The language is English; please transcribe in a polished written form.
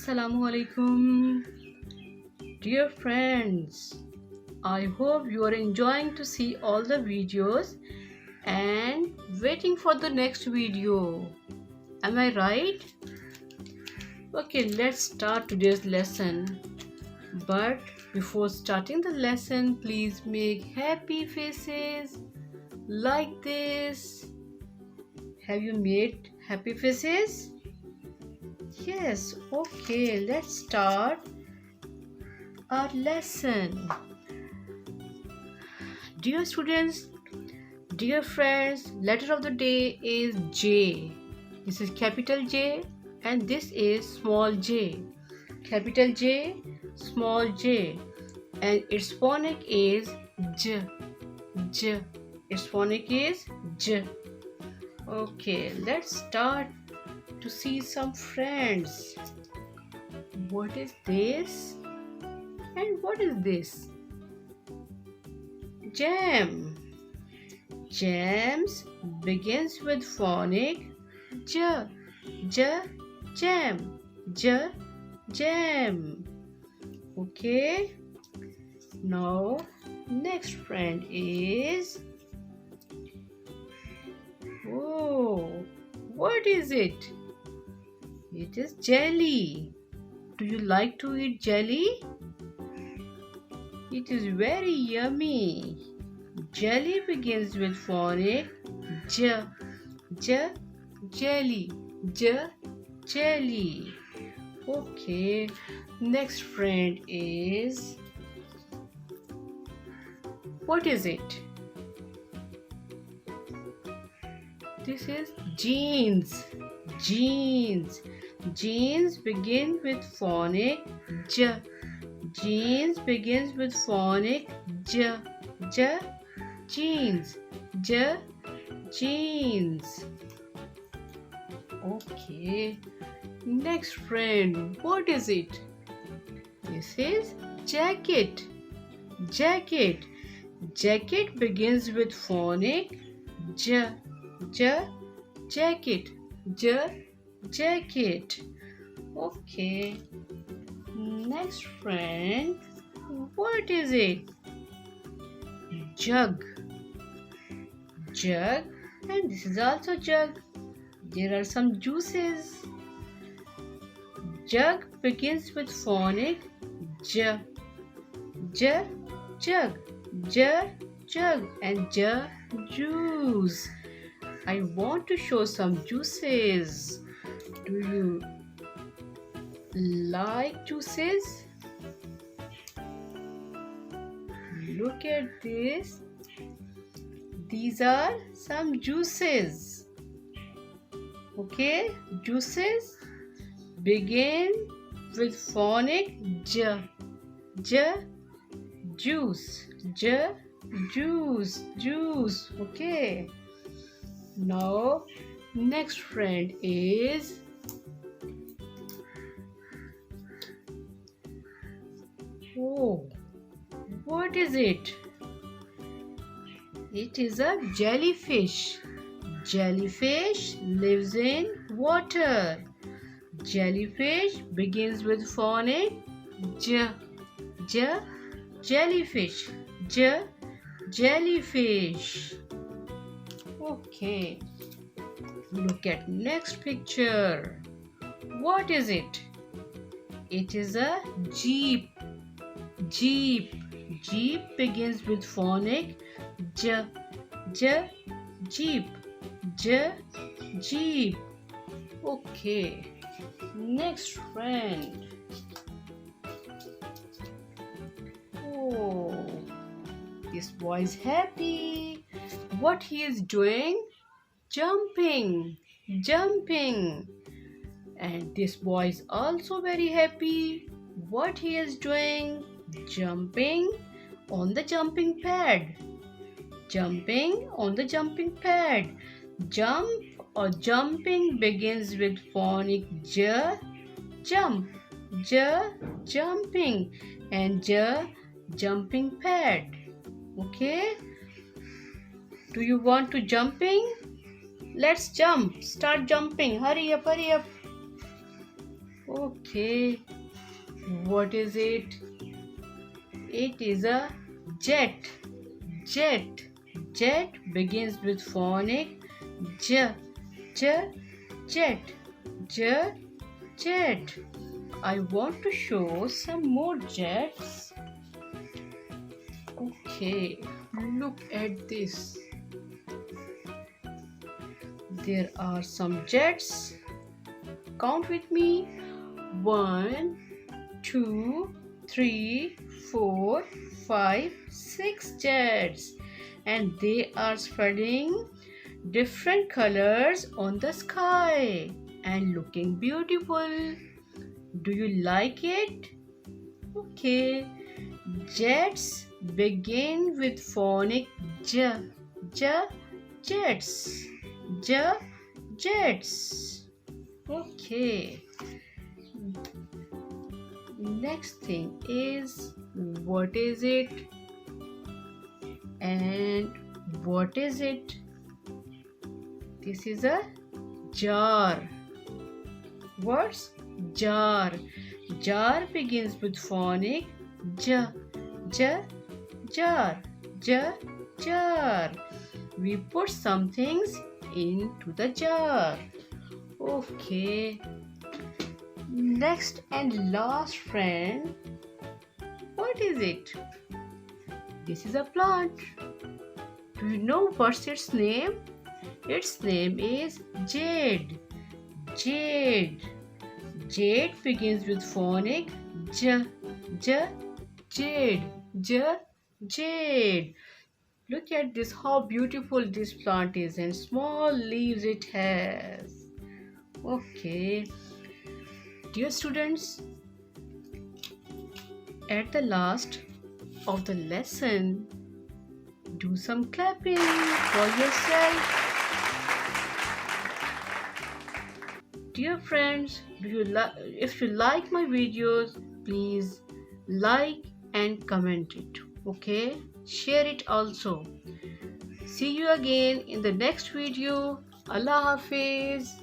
Assalamu alaikum, dear friends. I hope you are enjoying to see all the videos and waiting for the next video. Am I right? Okay, let's start today's lesson. But before starting the lesson, please make happy faces like this. Have you made happy faces? Yes, okay, let's start our lesson. Dear students, dear friends, letter of the day is J. This is capital J and this is small j. Capital J, small j, and its phonic is J. J. Its phonic is J. Okay, let's start to see some friends. What is this? And what is this? Jam. Jams begins with phonic J. J. Jam. J. Jam. Okay. Now, next friend is. Oh, what is it? It is jelly. Do you like to eat jelly? It is very yummy. Jelly begins with phonic J. J. Jelly. J. Jelly. Okay. Next friend is. What is it? This is jeans. Jeans. Jeans begin with phonic J. Jeans begins with phonic J. J. Jeans. J. Jeans. Okay. Next friend, what is it? This is jacket. Jacket. Jacket begins with phonic J. J. Jacket. J. Jacket. Okay. Next friend, what is it? Jug. Jug, and this is also jug. There are some juices. Jug begins with phonic J. J. Jug. J. Jug, and J. Juice. I want to show some juices. Do you like juices? Look at this. These are some juices. Okay, juices begin with phonic J. J. Juice. J. Juice. Juice. Okay. Now, next friend is. Oh, what is it? It is a jellyfish. Jellyfish lives in water. Jellyfish begins with phonic J. J. Jellyfish. J. Jellyfish. Okay. Look at next picture. What is it? It is a jeep. Jeep. Jeep begins with phonic J. J. Jeep. J. Jeep. Okay. Next friend. Oh, this boy is happy. What he is doing? Jumping. Jumping. And this boy is also very happy. What he is doing? Jumping on the jumping pad. Jumping on the jumping pad. Jump or jumping begins with phonic J. Jump. J. Jumping. And J. Jumping pad. Okay. Do you want to jumping? Let's jump. Start jumping. Hurry up, hurry up. Okay, what is it? It is a jet. Jet. Jet begins with phonic j. J. Jet. J. Jet. I want to show some more jets. Okay, look at this. There are some jets. Count with me. 1, 2, 3, 4, 5, 6 jets. And they are spreading different colors on the sky and looking beautiful. Do you like it? Okay. Jets begin with phonic j. J. Jets. J. Jets. Okay. Next thing is, what is it? And what is it? This is a jar. What's jar? Jar begins with phonic j. J. Jar. J. Jar. We put some things into the jar. Okay. Next and last friend, what is it? This is a plant. Do you know what's its name? Its name is jade. Jade. Jade begins with phonic j. J. Jade. J. Jade. Look at this, how beautiful this plant is, and small leaves it has. Okay. Dear students, at the last of the lesson, do some clapping for yourself. Dear friends, if you like my videos, please like and comment it. Okay, share it also. See you again in the next video. Allah Hafiz.